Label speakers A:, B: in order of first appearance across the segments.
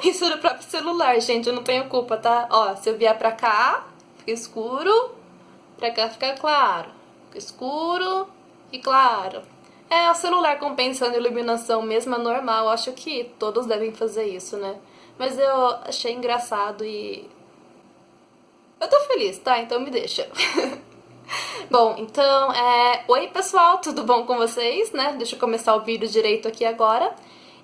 A: isso no próprio celular, gente, eu não tenho culpa, tá? Ó, se eu vier pra cá, fica escuro, pra cá fica claro, fica escuro e claro. É, o celular compensando a iluminação mesmo é normal, acho que todos devem fazer isso, né? Mas eu achei engraçado e eu tô feliz, tá? Então me deixa. Bom, então, oi pessoal, tudo bom com vocês, né? Deixa eu começar o vídeo direito aqui agora.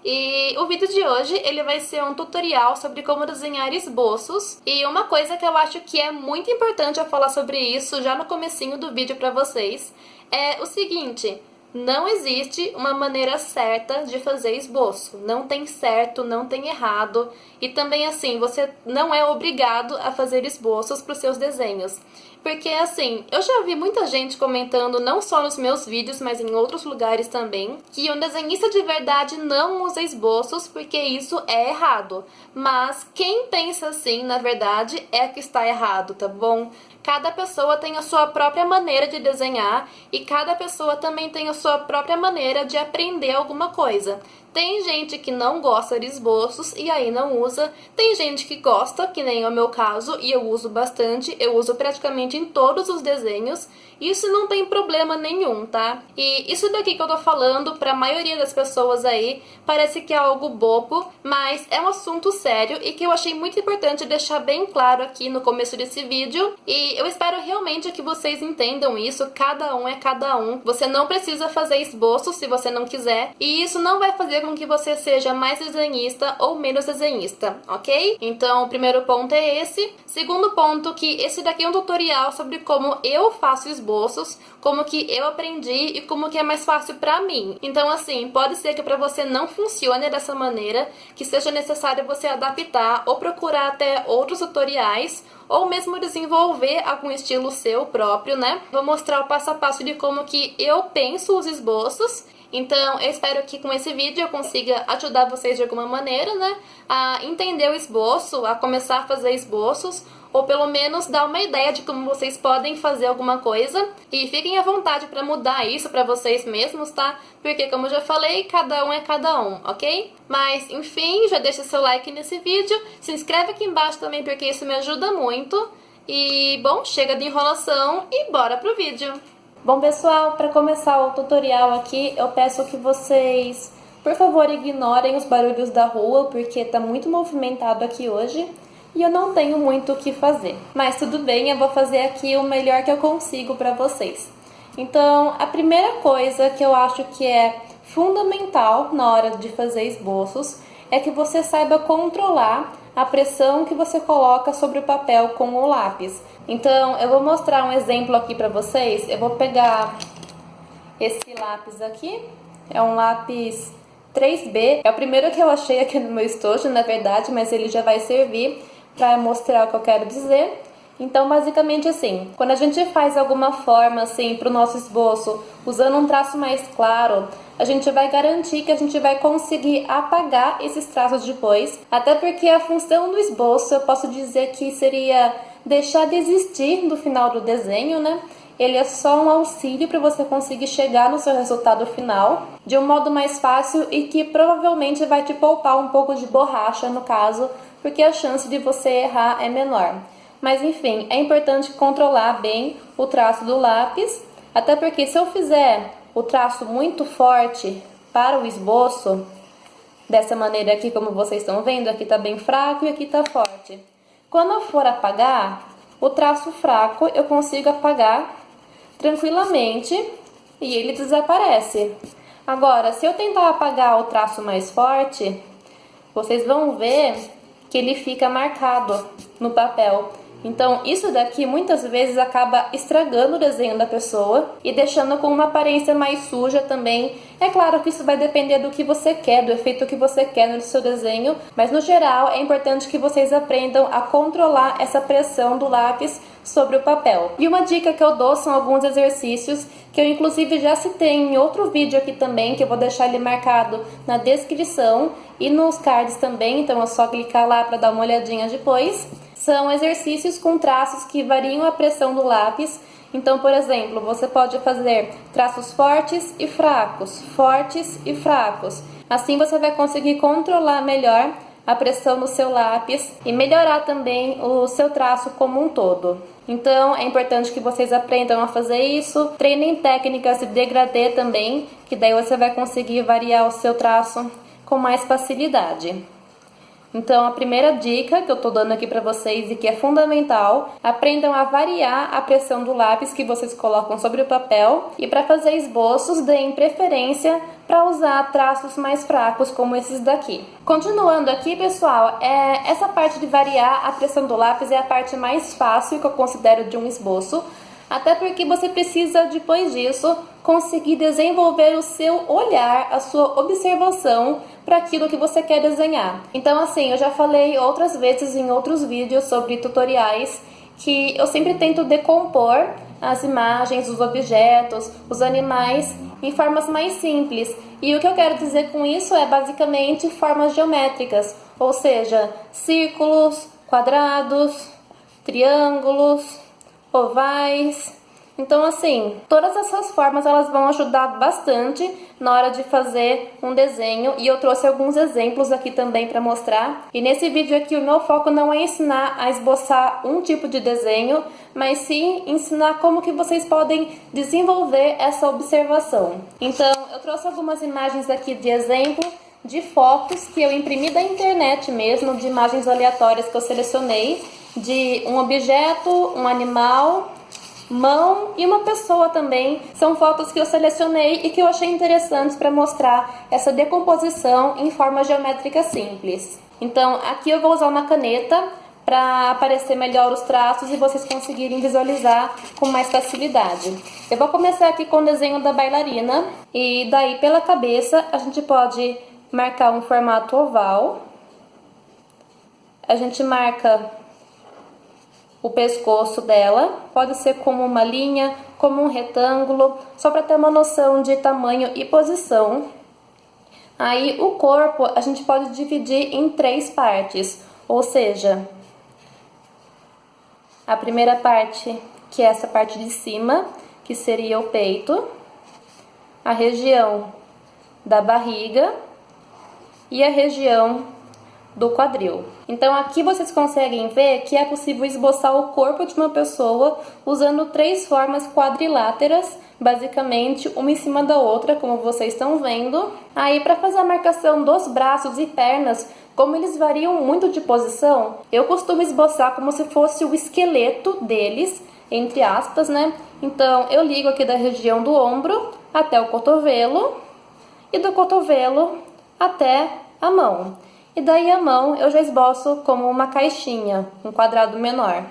A: E o vídeo de hoje, ele vai ser um tutorial sobre como desenhar esboços. E uma coisa que eu acho que é muito importante eu falar sobre isso já no comecinho do vídeo pra vocês, é o seguinte: não existe uma maneira certa de fazer esboço. Não tem certo, não tem errado. E também assim, você não é obrigado a fazer esboços para os seus desenhos. Porque assim, eu já vi muita gente comentando, não só nos meus vídeos, mas em outros lugares também, que um desenhista de verdade não usa esboços porque isso é errado. Mas quem pensa assim, na verdade, é que está errado, tá bom? Cada pessoa tem a sua própria maneira de desenhar e cada pessoa também tem a sua própria maneira de aprender alguma coisa. Tem gente que não gosta de esboços e aí não usa. Tem gente que gosta, que nem é o meu caso, e eu uso bastante. Eu uso praticamente em todos os desenhos. Isso não tem problema nenhum, tá? E isso daqui que eu tô falando, pra maioria das pessoas aí, parece que é algo bobo, mas é um assunto sério e que eu achei muito importante deixar bem claro aqui no começo desse vídeo. E eu espero realmente que vocês entendam isso. Cada um é cada um. Você não precisa fazer esboço se você não quiser. E isso não vai fazer com que você seja mais desenhista ou menos desenhista, ok? Então, o primeiro ponto é esse. Segundo ponto, que esse daqui é um tutorial sobre como eu faço esboços, como que eu aprendi e como que é mais fácil pra mim. Então, assim, pode ser que pra você não funcione dessa maneira, que seja necessário você adaptar ou procurar até outros tutoriais, ou mesmo desenvolver algum estilo seu próprio, né? Vou mostrar o passo a passo de como que eu penso os esboços. Então, eu espero que com esse vídeo eu consiga ajudar vocês de alguma maneira, né, a entender o esboço, a começar a fazer esboços, ou pelo menos dar uma ideia de como vocês podem fazer alguma coisa. E fiquem à vontade para mudar isso para vocês mesmos, tá? Porque, como eu já falei, cada um é cada um, ok? Mas, enfim, já deixa seu like nesse vídeo, se inscreve aqui embaixo também porque isso me ajuda muito. E, bom, chega de enrolação e bora pro vídeo! Bom, pessoal, para começar o tutorial aqui, eu peço que vocês, por favor, ignorem os barulhos da rua, porque tá muito movimentado aqui hoje e eu não tenho muito o que fazer. Mas tudo bem, eu vou fazer aqui o melhor que eu consigo para vocês. Então, a primeira coisa que eu acho que é fundamental na hora de fazer esboços é que você saiba controlar a pressão que você coloca sobre o papel com o lápis. Então, eu vou mostrar um exemplo aqui para vocês. Eu vou pegar esse lápis aqui, é um lápis 3B. É o primeiro que eu achei aqui no meu estojo, na verdade, mas ele já vai servir para mostrar o que eu quero dizer. Então, basicamente assim, quando a gente faz alguma forma assim para o nosso esboço, usando um traço mais claro, a gente vai garantir que a gente vai conseguir apagar esses traços depois. Até porque a função do esboço, eu posso dizer que seria deixar de existir no final do desenho, né? Ele é só um auxílio para você conseguir chegar no seu resultado final de um modo mais fácil e que provavelmente vai te poupar um pouco de borracha, no caso, porque a chance de você errar é menor. Mas enfim, é importante controlar bem o traço do lápis, até porque se eu fizer o traço muito forte para o esboço, dessa maneira aqui como vocês estão vendo, aqui está bem fraco e aqui está forte. Quando eu for apagar, o traço fraco eu consigo apagar tranquilamente e ele desaparece. Agora, se eu tentar apagar o traço mais forte, vocês vão ver que ele fica marcado no papel. Então, isso daqui muitas vezes acaba estragando o desenho da pessoa e deixando com uma aparência mais suja também. É claro que isso vai depender do que você quer, do efeito que você quer no seu desenho, mas no geral é importante que vocês aprendam a controlar essa pressão do lápis sobre o papel. E uma dica que eu dou são alguns exercícios que eu inclusive já citei em outro vídeo aqui também, que eu vou deixar ele marcado na descrição e nos cards também, então é só clicar lá para dar uma olhadinha depois. São exercícios com traços que variam a pressão do lápis. Então, por exemplo, você pode fazer traços fortes e fracos, fortes e fracos. Assim você vai conseguir controlar melhor a pressão no seu lápis e melhorar também o seu traço como um todo. Então é importante que vocês aprendam a fazer isso, treinem técnicas de degradê também, que daí você vai conseguir variar o seu traço com mais facilidade. Então, a primeira dica que eu tô dando aqui para vocês e que é fundamental, aprendam a variar a pressão do lápis que vocês colocam sobre o papel e para fazer esboços, deem preferência para usar traços mais fracos como esses daqui. Continuando aqui, pessoal, essa parte de variar a pressão do lápis é a parte mais fácil que eu considero de um esboço, até porque você precisa, depois disso, conseguir desenvolver o seu olhar, a sua observação para aquilo que você quer desenhar. Então, assim, eu já falei outras vezes em outros vídeos sobre tutoriais que eu sempre tento decompor as imagens, os objetos, os animais em formas mais simples. E o que eu quero dizer com isso é basicamente formas geométricas, ou seja, círculos, quadrados, triângulos, ovais. Então, assim, todas essas formas elas vão ajudar bastante na hora de fazer um desenho, e eu trouxe alguns exemplos aqui também para mostrar. E nesse vídeo aqui o meu foco não é ensinar a esboçar um tipo de desenho, mas sim ensinar como que vocês podem desenvolver essa observação. Então, eu trouxe algumas imagens aqui de exemplo de fotos que eu imprimi da internet mesmo, de imagens aleatórias que eu selecionei, de um objeto, um animal, mão e uma pessoa também. São fotos que eu selecionei e que eu achei interessantes para mostrar essa decomposição em forma geométrica simples. Então, aqui eu vou usar uma caneta para aparecer melhor os traços e vocês conseguirem visualizar com mais facilidade. Eu vou começar aqui com o desenho da bailarina, e daí pela cabeça a gente pode marcar um formato oval. A gente marca o pescoço dela, pode ser como uma linha, como um retângulo, só para ter uma noção de tamanho e posição. Aí o corpo a gente pode dividir em 3 partes, ou seja, a primeira parte, que é essa parte de cima, que seria o peito, a região da barriga e a região do quadril. Então aqui vocês conseguem ver que é possível esboçar o corpo de uma pessoa usando 3 formas quadriláteras, basicamente uma em cima da outra, como vocês estão vendo. Aí para fazer a marcação dos braços e pernas, como eles variam muito de posição, eu costumo esboçar como se fosse o esqueleto deles, entre aspas, né? Então eu ligo aqui da região do ombro até o cotovelo e do cotovelo até a mão. E daí a mão eu já esboço como uma caixinha, um quadrado menor.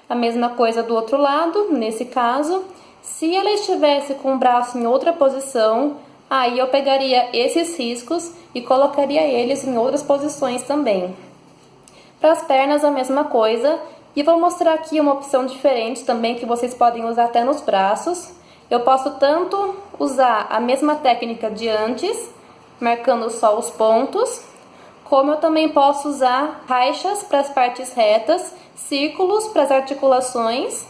A: A mesma coisa do outro lado, nesse caso. Se ela estivesse com o braço em outra posição, aí eu pegaria esses riscos e colocaria eles em outras posições também. Para as pernas a mesma coisa, e vou mostrar aqui uma opção diferente também que vocês podem usar até nos braços. Eu posso tanto usar a mesma técnica de antes, marcando só os pontos, como eu também posso usar faixas para as partes retas, círculos para as articulações,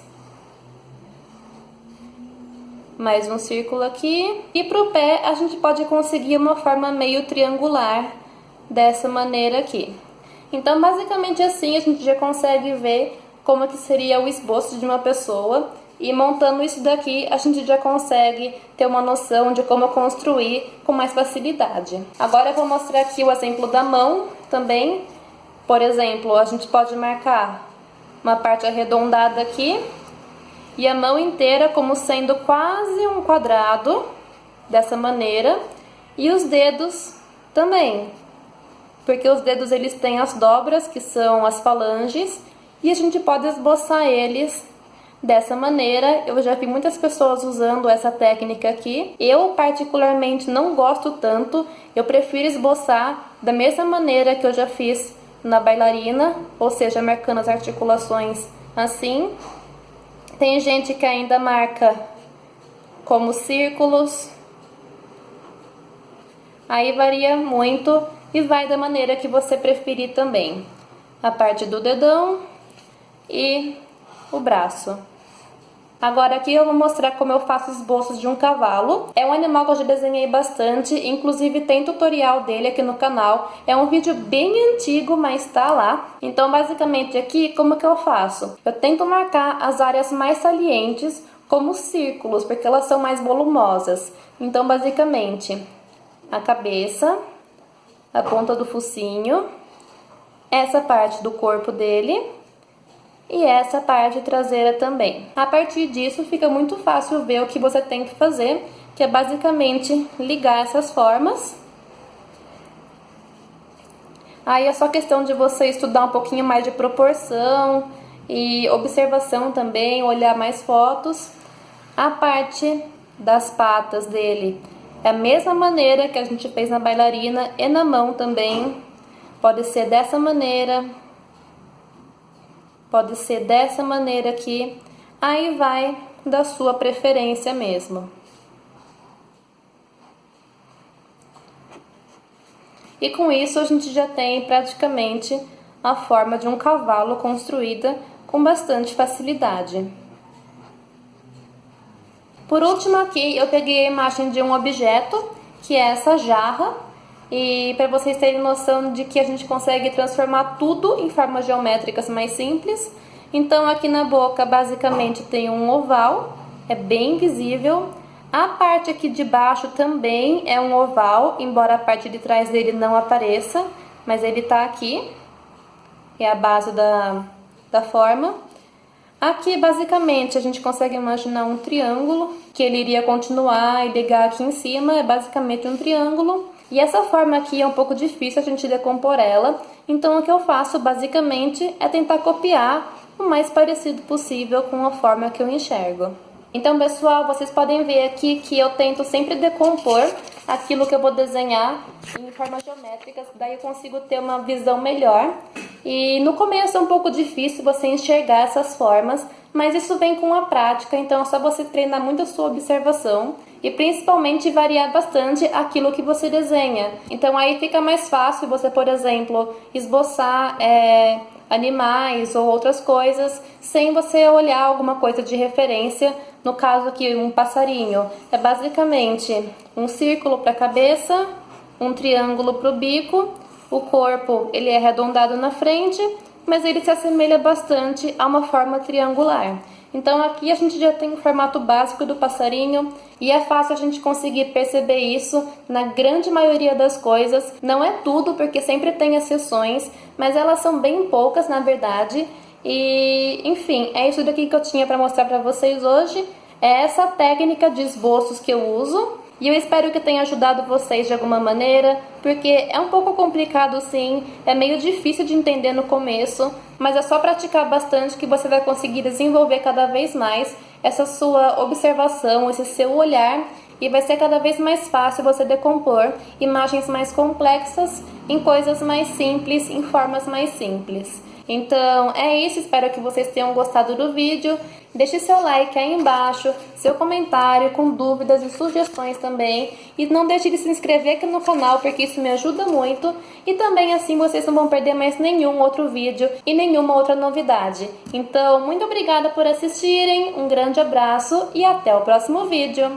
A: mais um círculo aqui, e para o pé a gente pode conseguir uma forma meio triangular, dessa maneira aqui. Então basicamente assim a gente já consegue ver como que seria o esboço de uma pessoa, e montando isso daqui a gente já consegue ter uma noção de como construir com mais facilidade. Agora eu vou mostrar aqui o exemplo da mão também. Por exemplo, a gente pode marcar uma parte arredondada aqui e a mão inteira como sendo quase um quadrado, dessa maneira, e os dedos também, porque os dedos eles têm as dobras, que são as falanges, e a gente pode esboçar eles dessa maneira. Eu já vi muitas pessoas usando essa técnica aqui. Eu particularmente não gosto tanto. Eu prefiro esboçar da mesma maneira que eu já fiz na bailarina, ou seja, marcando as articulações assim. Tem gente que ainda marca como círculos. Aí varia muito e vai da maneira que você preferir também. A parte do dedão e o braço. Agora aqui eu vou mostrar como eu faço esboços de um cavalo. É um animal que eu já desenhei bastante, inclusive tem tutorial dele aqui no canal. É um vídeo bem antigo, mas tá lá. Então basicamente aqui, como que eu faço? Eu tento marcar as áreas mais salientes como círculos, porque elas são mais volumosas. Então basicamente, a cabeça, a ponta do focinho, essa parte do corpo dele e essa parte traseira também. A partir disso fica muito fácil ver o que você tem que fazer, que é basicamente ligar essas formas. Aí é só questão de você estudar um pouquinho mais de proporção e observação também, olhar mais fotos. A parte das patas dele é a mesma maneira que a gente fez na bailarina e na mão também. Pode ser dessa maneira, pode ser dessa maneira aqui, aí vai da sua preferência mesmo. E com isso a gente já tem praticamente a forma de um cavalo construída com bastante facilidade. Por último aqui eu peguei a imagem de um objeto, que é essa jarra. E para vocês terem noção de que a gente consegue transformar tudo em formas geométricas mais simples. Então aqui na boca basicamente tem um oval, é bem visível. A parte aqui de baixo também é um oval, embora a parte de trás dele não apareça, mas ele tá aqui, é a base da forma. Aqui basicamente a gente consegue imaginar um triângulo, que ele iria continuar e ligar aqui em cima, é basicamente um triângulo. E essa forma aqui é um pouco difícil a gente decompor ela, então o que eu faço basicamente é tentar copiar o mais parecido possível com a forma que eu enxergo. Então pessoal, vocês podem ver aqui que eu tento sempre decompor aquilo que eu vou desenhar em formas geométricas, daí eu consigo ter uma visão melhor. E no começo é um pouco difícil você enxergar essas formas, mas isso vem com a prática, então é só você treinar muito a sua observação e principalmente variar bastante aquilo que você desenha. Então aí fica mais fácil você, por exemplo, esboçar animais ou outras coisas sem você olhar alguma coisa de referência. No caso aqui, um passarinho é basicamente um círculo para a cabeça, um triângulo para o bico, o corpo ele é arredondado na frente, mas ele se assemelha bastante a uma forma triangular. Então aqui a gente já tem o formato básico do passarinho e é fácil a gente conseguir perceber isso na grande maioria das coisas. Não é tudo, porque sempre tem exceções, mas elas são bem poucas na verdade. E enfim, é isso daqui que eu tinha para mostrar para vocês hoje. É essa técnica de esboços que eu uso. E eu espero que tenha ajudado vocês de alguma maneira, porque é um pouco complicado sim, é meio difícil de entender no começo, mas é só praticar bastante que você vai conseguir desenvolver cada vez mais essa sua observação, esse seu olhar, e vai ser cada vez mais fácil você decompor imagens mais complexas em coisas mais simples, em formas mais simples. Então é isso, espero que vocês tenham gostado do vídeo. Deixe seu like aí embaixo, seu comentário com dúvidas e sugestões também. E não deixe de se inscrever aqui no canal, porque isso me ajuda muito. E também assim vocês não vão perder mais nenhum outro vídeo e nenhuma outra novidade. Então, muito obrigada por assistirem, um grande abraço e até o próximo vídeo.